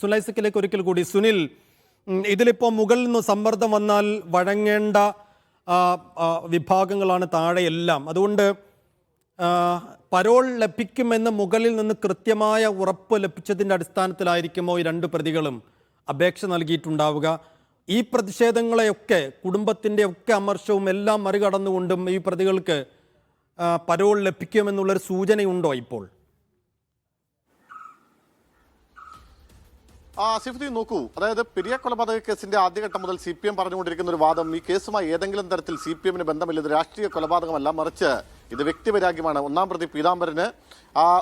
സുലൈസിക്കിലേക്ക് ഒരിക്കൽ കൂടി സുനിൽ, ഇതിലിപ്പോൾ മുകളിൽ നിന്ന് സമ്മർദ്ദം വന്നാൽ വഴങ്ങേണ്ട വിഭാഗങ്ങളാണ് താഴെയെല്ലാം. അതുകൊണ്ട് പരോൾ ലഭിക്കുമെന്ന് മുകളിൽ നിന്ന് കൃത്യമായ ഉറപ്പ് ലഭിച്ചതിൻ്റെ അടിസ്ഥാനത്തിലായിരിക്കുമോ ഈ രണ്ട് പ്രതികളും അപേക്ഷ നൽകിയിട്ടുണ്ടാവുക? ഈ പ്രതിഷേധങ്ങളെയൊക്കെ, കുടുംബത്തിൻ്റെ ഒക്കെ അമർഷവും എല്ലാം മറികടന്നുകൊണ്ടും ഈ പ്രതികൾക്ക് പരോൾ ലഭിക്കുമെന്നുള്ളൊരു സൂചനയുണ്ടോ ഇപ്പോൾ? സിഫുദ്ദീൻ, നോക്കൂ, അതായത് പെരിയ കൊലപാതക കേസിന്റെ ആദ്യഘട്ടം മുതൽ CPM പറഞ്ഞുകൊണ്ടിരിക്കുന്ന ഒരു വാദം, ഈ കേസുമായി ഏതെങ്കിലും തരത്തിൽ CPM-ന് ബന്ധമില്ല, ഇത് രാഷ്ട്രീയ കൊലപാതകമല്ല, മറിച്ച് ഇത് വ്യക്തിവൈരാഗ്യമാണ്. ഒന്നാം പ്രതി പീതാംബരന്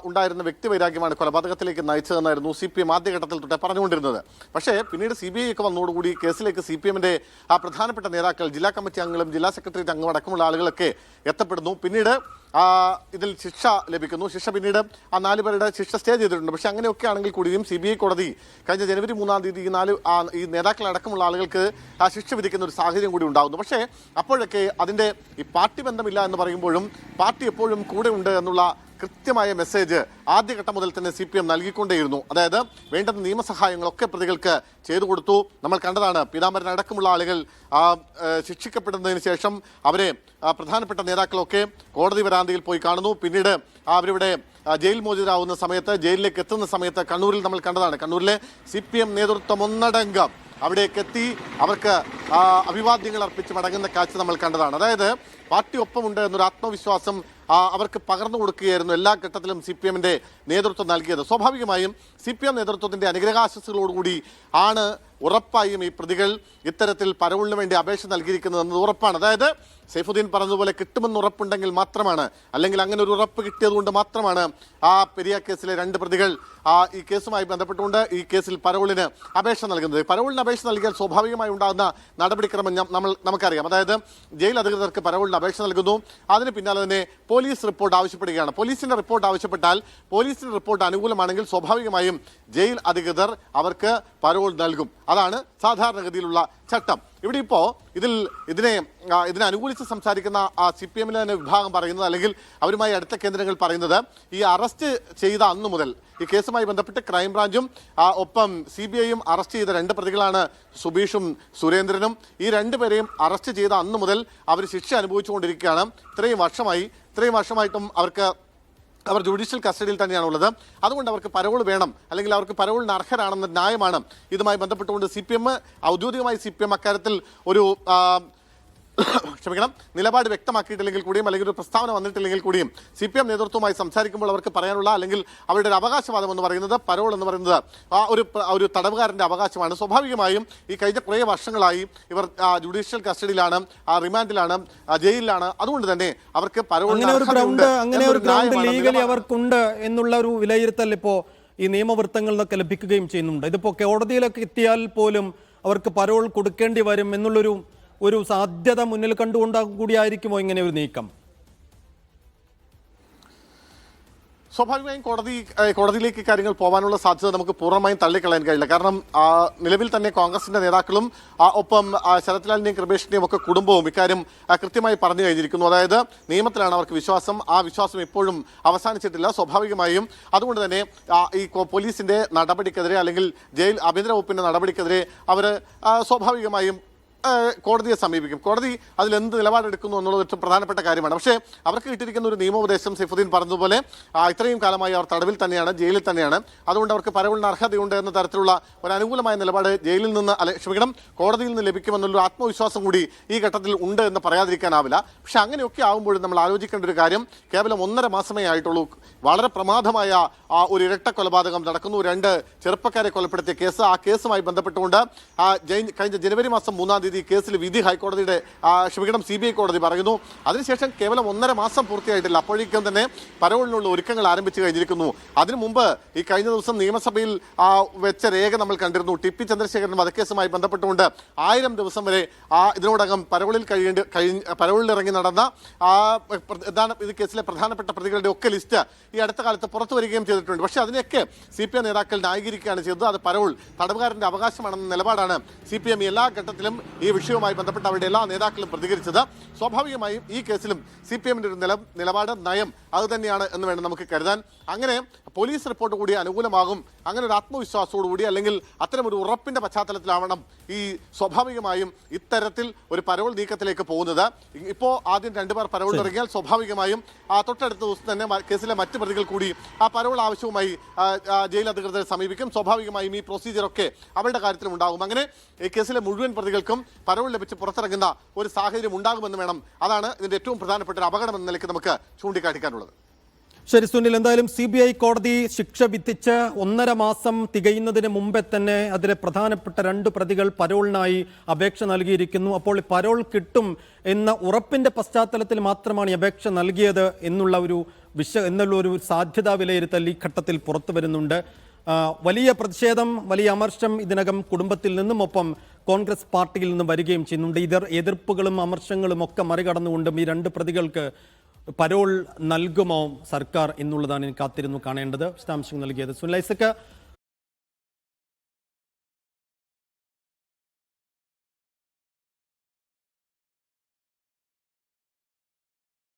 ഉണ്ടായിരുന്ന വ്യക്തിവൈരാഗ്യമാണ് കൊലപാതകത്തിലേക്ക് നയിച്ചതെന്നായിരുന്നു CPM ആദ്യഘട്ടത്തിൽ തൊട്ടേ പറഞ്ഞുകൊണ്ടിരുന്നത്. പക്ഷേ പിന്നീട് CBI ഒക്കെ വന്നതോടുകൂടി കേസിലേക്ക് CPM-ന്റെ പ്രധാനപ്പെട്ട നേതാക്കൾ, ജില്ലാ കമ്മിറ്റി അംഗങ്ങളും ജില്ലാ സെക്രട്ടേറിയറ്റ് അംഗം അടക്കമുള്ള ആളുകളൊക്കെ എത്തപ്പെടുന്നു. പിന്നീട് ഇതിൽ ശിക്ഷ ലഭിക്കുന്നു. ശിക്ഷ പിന്നീട് ആ 4 പേരുടെ ശിക്ഷ സ്റ്റേ ചെയ്തിട്ടുണ്ട്. പക്ഷേ അങ്ങനെയൊക്കെ ആണെങ്കിൽ കൂടിയും CBI കോടതി കഴിഞ്ഞ ജനുവരി 3-ാം തീയതി ഈ നേതാക്കളടക്കമുള്ള ആളുകൾക്ക് ശിക്ഷ വിധിക്കുന്ന ഒരു സാഹചര്യം കൂടി ഉണ്ടാകുന്നു. പക്ഷേ അപ്പോഴൊക്കെ അതിൻ്റെ ഈ പാർട്ടി ബന്ധമില്ല എന്ന് പറയുമ്പോഴും പാർട്ടി എപ്പോഴും കൂടെ ഉണ്ട് എന്നുള്ള കൃത്യമായ മെസ്സേജ് ആദ്യഘട്ടം മുതൽ തന്നെ CPM നൽകിക്കൊണ്ടേയിരുന്നു. അതായത് വേണ്ടുന്ന നിയമസഹായങ്ങളൊക്കെ പ്രതികൾക്ക് ചെയ്തു കൊടുത്തു. നമ്മൾ കണ്ടതാണ്, പീതാംബരൻ അടക്കമുള്ള ആളുകൾ ശിക്ഷിക്കപ്പെടുന്നതിന് ശേഷം അവരെ പ്രധാനപ്പെട്ട നേതാക്കളൊക്കെ കോടതി വരാന്തയിൽ പോയി കാണുന്നു. പിന്നീട് അവരിവിടെ ജയിൽ മോചിതരാകുന്ന സമയത്ത്, ജയിലിലേക്ക് എത്തുന്ന സമയത്ത് കണ്ണൂരിൽ നമ്മൾ കണ്ടതാണ്. കണ്ണൂരിലെ CPM നേതൃത്വം ഒന്നടങ്കം അവിടേക്ക് എത്തി അവർക്ക് അഭിവാദ്യങ്ങൾ അർപ്പിച്ച് മടങ്ങുന്ന കാഴ്ച നമ്മൾ കണ്ടതാണ്. അതായത് പാർട്ടി ഒപ്പമുണ്ട് എന്നൊരു ആത്മവിശ്വാസം അവർക്ക് പകർന്നു കൊടുക്കുകയായിരുന്നു എല്ലാ ഘട്ടത്തിലും CPM-ന്റെ നേതൃത്വം നൽകിയത്. സ്വാഭാവികമായും CPM നേതൃത്വത്തിന്റെ അനുഗ്രഹാശസ്സുകളോടുകൂടി ആണ് ഉറപ്പായും ഈ പ്രതികൾ ഇത്തരത്തിൽ പരോളിന് വേണ്ടി അപേക്ഷ നൽകിയിരിക്കുന്നത് എന്നത് ഉറപ്പാണ്. അതായത് സൈഫുദ്ദീൻ പറഞ്ഞതുപോലെ കിട്ടുമെന്ന് ഉറപ്പുണ്ടെങ്കിൽ മാത്രമാണ്, അല്ലെങ്കിൽ അങ്ങനെ ഒരു ഉറപ്പ് കിട്ടിയതുകൊണ്ട് മാത്രമാണ് പെരിയ കേസിലെ 2 പ്രതികൾ ഈ കേസുമായി ബന്ധപ്പെട്ടുകൊണ്ട് ഈ കേസിൽ പരോളിന് അപേക്ഷ നൽകുന്നത്. പരോളിന് അപേക്ഷ നൽകിയാൽ സ്വാഭാവികമായി ഉണ്ടാകുന്ന നടപടിക്രമം നമുക്കറിയാം. അതായത് ജയിൽ അധികൃതർക്ക് പരോളിന് അപേക്ഷ നൽകുന്നു. അതിന് പിന്നാലെ തന്നെ പോലീസ് റിപ്പോർട്ട് ആവശ്യപ്പെടുകയാണ്. പോലീസിന്റെ റിപ്പോർട്ട് ആവശ്യപ്പെട്ടാൽ, പോലീസിന്റെ റിപ്പോർട്ട് അനുകൂലമാണെങ്കിൽ സ്വാഭാവികമായും ജയിൽ അധികൃതർ അവർക്ക് പരോൾ നൽകും. അതാണ് സാധാരണഗതിയിലുള്ള ചട്ടം. ഇവിടെ ഇപ്പോൾ ഇതിനെ അനുകൂലിച്ച് സംസാരിക്കുന്ന CPM-ലെ തന്നെ വിഭാഗം പറയുന്നത്, അല്ലെങ്കിൽ അവരുമായി അടുത്ത കേന്ദ്രങ്ങൾ പറയുന്നത്, ഈ അറസ്റ്റ് ചെയ്ത അന്നു മുതൽ ഈ കേസുമായി ബന്ധപ്പെട്ട് ക്രൈംബ്രാഞ്ചും ഒപ്പം CBI-യും അറസ്റ്റ് ചെയ്ത 2 പ്രതികളാണ് സുബീഷും സുരേന്ദ്രനും. ഈ 2 പേരെയും അറസ്റ്റ് ചെയ്ത അന്നു മുതൽ അവർ ശിക്ഷ അനുഭവിച്ചുകൊണ്ടിരിക്കുകയാണ്. ഇത്രയും വർഷമായിട്ടും അവർ ജുഡീഷ്യൽ കസ്റ്റഡിയിൽ തന്നെയാണുള്ളത്. അതുകൊണ്ട് അവർക്ക് പരോൾ വേണം, അല്ലെങ്കിൽ അവർക്ക് പരോളിന് അർഹരാണെന്ന ന്യായമാണ് ഇതുമായി ബന്ധപ്പെട്ടുകൊണ്ട് CPM ഔദ്യോഗികമായി CPM അക്കാര്യത്തിൽ ഒരു നിലപാട് വ്യക്തമാക്കിയിട്ടില്ലെങ്കിൽ കൂടിയും, അല്ലെങ്കിൽ ഒരു പ്രസ്താവന വന്നിട്ടില്ലെങ്കിൽ കൂടിയും CPM നേതൃത്വവുമായി സംസാരിക്കുമ്പോൾ അവർക്ക് പറയാനുള്ള, അല്ലെങ്കിൽ അവരുടെ ഒരു അവകാശവാദം എന്ന് പറയുന്നത്, പരോൾ എന്ന് പറയുന്നത് ഒരു തടവുകാരന്റെ അവകാശമാണ്. സ്വാഭാവികമായും ഈ കഴിഞ്ഞ കുറേ വർഷങ്ങളായി ഇവർ ജുഡീഷ്യൽ കസ്റ്റഡിയിലാണ്, റിമാൻഡിലാണ്, ജയിലിലാണ്. അതുകൊണ്ട് തന്നെ അവർക്ക് പരോളിന് അവർക്കുണ്ട് എന്നുള്ള ഒരു വിലയിരുത്തൽ ഇപ്പോൾ ഈ നിയമവൃത്തങ്ങളിൽ നിന്നൊക്കെ ലഭിക്കുകയും ചെയ്യുന്നുണ്ട്. ഇതിപ്പോൾ കോടതിയിലൊക്കെ എത്തിയാൽ പോലും അവർക്ക് പരോൾ കൊടുക്കേണ്ടി വരും എന്നുള്ളൊരു സാധ്യത മുന്നിൽ കണ്ടുകൊണ്ടാകും കൂടിയായിരിക്കുമോ ഇങ്ങനെ ഒരു നീക്കം? സ്വാഭാവികമായും കോടതിയിലേക്ക് കാര്യങ്ങൾ പോകാനുള്ള സാധ്യത നമുക്ക് പൂർണ്ണമായും തള്ളിക്കളയാൻ കഴിയില്ല. കാരണം നിലവിൽ തന്നെ കോൺഗ്രസിന്റെ നേതാക്കളും ഒപ്പം ശരത്ലാലിന്റെയും കൃപേഷിന്റെയും ഒക്കെ കുടുംബവും ഇക്കാര്യം കൃത്യമായി പറഞ്ഞു കഴിഞ്ഞിരിക്കുന്നു. അതായത് നിയമത്തിലാണ് അവർക്ക് വിശ്വാസം. ആ വിശ്വാസം ഇപ്പോഴും അവസാനിച്ചിട്ടില്ല. സ്വാഭാവികമായും അതുകൊണ്ട് തന്നെ ഈ പോലീസിന്റെ നടപടിക്കെതിരെ, അല്ലെങ്കിൽ ജയിൽ ആഭ്യന്തര വകുപ്പിന്റെ നടപടിക്കെതിരെ അവർ സ്വാഭാവികമായും കോടതിയെ സമീപിക്കും. കോടതി അതിലെന്ത് നിലപാടെടുക്കുന്നു എന്നുള്ളത് ഏറ്റവും പ്രധാനപ്പെട്ട കാര്യമാണ്. പക്ഷേ അവർക്ക് കിട്ടിയിരിക്കുന്ന ഒരു നിയമോപദേശം, സൈഫുദ്ദീൻ പറഞ്ഞതുപോലെ ഇത്രയും കാലമായി അവർ തടവിൽ തന്നെയാണ്, ജയിലിൽ തന്നെയാണ്. അതുകൊണ്ട് അവർക്ക് പരോളിന് അർഹതയുണ്ട് എന്ന തരത്തിലുള്ള ഒരു അനുകൂലമായ നിലപാട് കോടതിയിൽ നിന്ന് ലഭിക്കുമെന്നുള്ള ആത്മവിശ്വാസം കൂടി ഈ ഘട്ടത്തിൽ ഉണ്ട് എന്ന് പറയാതിരിക്കാനാവില്ല. പക്ഷെ അങ്ങനെയൊക്കെ ആകുമ്പോഴും നമ്മൾ ആലോചിക്കേണ്ട ഒരു കാര്യം, കേവലം 1.5 മാസമേ ആയിട്ടുള്ളൂ. വളരെ പ്രമാദമായ ഒരു ഇരട്ട കൊലപാതകം നടക്കുന്നു. 2 ചെറുപ്പക്കാരെ കൊലപ്പെടുത്തിയ കേസ്, ആ കേസുമായി ബന്ധപ്പെട്ടുകൊണ്ട് കഴിഞ്ഞ ജനുവരി മാസം 3-ാം തീയതി കേസിൽ വിധി ഹൈക്കോടതിയുടെ CBI കോടതി പറയുന്നു. അതിനുശേഷം കേവലം 1.5 മാസം പൂർത്തിയായിട്ടില്ല. അപ്പോഴേക്കും തന്നെ പരോളിനുള്ള ഒരുക്കങ്ങൾ ആരംഭിച്ചു കഴിഞ്ഞിരിക്കുന്നു. അതിനു മുമ്പ് ഈ കഴിഞ്ഞ ദിവസം നിയമസഭയിൽ വെച്ച രേഖ നമ്മൾ കണ്ടിരുന്നു. ടി.പി. ചന്ദ്രശേഖരൻ വധക്കേസുമായി ബന്ധപ്പെട്ടുകൊണ്ട് 1000 ദിവസം വരെ ഇതിനോടകം പരോളിലിറങ്ങി നടന്ന ഇത് കേസിലെ പ്രധാനപ്പെട്ട പ്രതികളുടെ ഒക്കെ ലിസ്റ്റ് ഈ അടുത്ത കാലത്ത് പുറത്തു വരികയും ചെയ്തിട്ടുണ്ട്. പക്ഷേ അതിനെയൊക്കെ CPM നേതാക്കൾ ന്യായീകരിക്കുകയാണ് ചെയ്തത്. അത് പരോൾ തടവുകാരന്റെ അവകാശമാണെന്ന നിലപാടാണ് CPM എല്ലാ ഘട്ടത്തിലും ഈ വിഷയവുമായി ബന്ധപ്പെട്ട് അവരുടെ എല്ലാ നേതാക്കളും പ്രതികരിച്ചത്. സ്വാഭാവികമായും ഈ കേസിലും CPM-ന്റെ ഒരു നിലപാട്, നയം അത് തന്നെയാണ് എന്ന് വേണം നമുക്ക് കരുതാൻ. അങ്ങനെ പോലീസ് റിപ്പോർട്ട് കൂടി അനുകൂലമാകും, അങ്ങനെ ഒരു ആത്മവിശ്വാസത്തോടുകൂടി അല്ലെങ്കിൽ അത്തരമൊരു ഉറപ്പിന്റെ പശ്ചാത്തലത്തിലാവണം ഈ സ്വാഭാവികമായും ഇത്തരത്തിൽ ഒരു പരോൾ നീക്കത്തിലേക്ക് പോകുന്നത്. ഇപ്പോൾ ആദ്യം 2 പേർ പരോൾ ഇറങ്ങിയാൽ സ്വാഭാവികമായും തൊട്ടടുത്ത ദിവസം തന്നെ കേസിലെ മറ്റ് പ്രതികൾ കൂടി ആ പരോൾ ആവശ്യവുമായി ജയിൽ അധികൃതരെ സമീപിക്കും. സ്വാഭാവികമായും ഈ പ്രൊസീജിയറൊക്കെ അവരുടെ കാര്യത്തിലും ഉണ്ടാകും. അങ്ങനെ ഈ കേസിലെ മുഴുവൻ പ്രതികൾക്കും പരോൾ ലഭിച്ച് പുറത്തിറങ്ങുന്ന ഒരു സാഹചര്യം ഉണ്ടാകുമെന്ന് വേണം. അതാണ് ഇതിന്റെ ഏറ്റവും പ്രധാനപ്പെട്ട ഒരു അപകടം എന്ന നിലയ്ക്ക് നമുക്ക് ചൂണ്ടിക്കാട്ടിക്കാനുള്ളത്. ശരി സുനിൽ, എന്തായാലും CBI കോടതി ശിക്ഷ വിധിച്ച് 1.5 മാസം തികയുന്നതിന് മുമ്പേ തന്നെ അതിലെ പ്രധാനപ്പെട്ട 2 പ്രതികൾ പരോളിനായി അപേക്ഷ നൽകിയിരിക്കുന്നു. അപ്പോൾ പരോൾ കിട്ടും എന്ന ഉറപ്പിന്റെ പശ്ചാത്തലത്തിൽ മാത്രമാണ് ഈ അപേക്ഷ നൽകിയത് എന്നുള്ള ഒരു സാധ്യതാ വിലയിരുത്തൽ ഈ ഘട്ടത്തിൽ പുറത്തു വരുന്നുണ്ട്. വലിയ പ്രതിഷേധം, വലിയ അമർഷം ഇതിനകം കുടുംബത്തിൽ നിന്നും ഒപ്പം കോൺഗ്രസ് പാർട്ടിയിൽ നിന്നും വരികയും ചെയ്യുന്നുണ്ട്. എതിർപ്പുകളും അമർഷങ്ങളും ഒക്കെ മറികടന്നുകൊണ്ടും ഈ 2 പ്രതികൾക്ക് പരോൾ നൽകുമോ സർക്കാർ എന്നുള്ളതാണ് എനിക്ക് കാത്തിരുന്നു കാണേണ്ടത്. വിശദാംശങ്ങൾ നൽകിയത് സുനിൽ ഐസക്.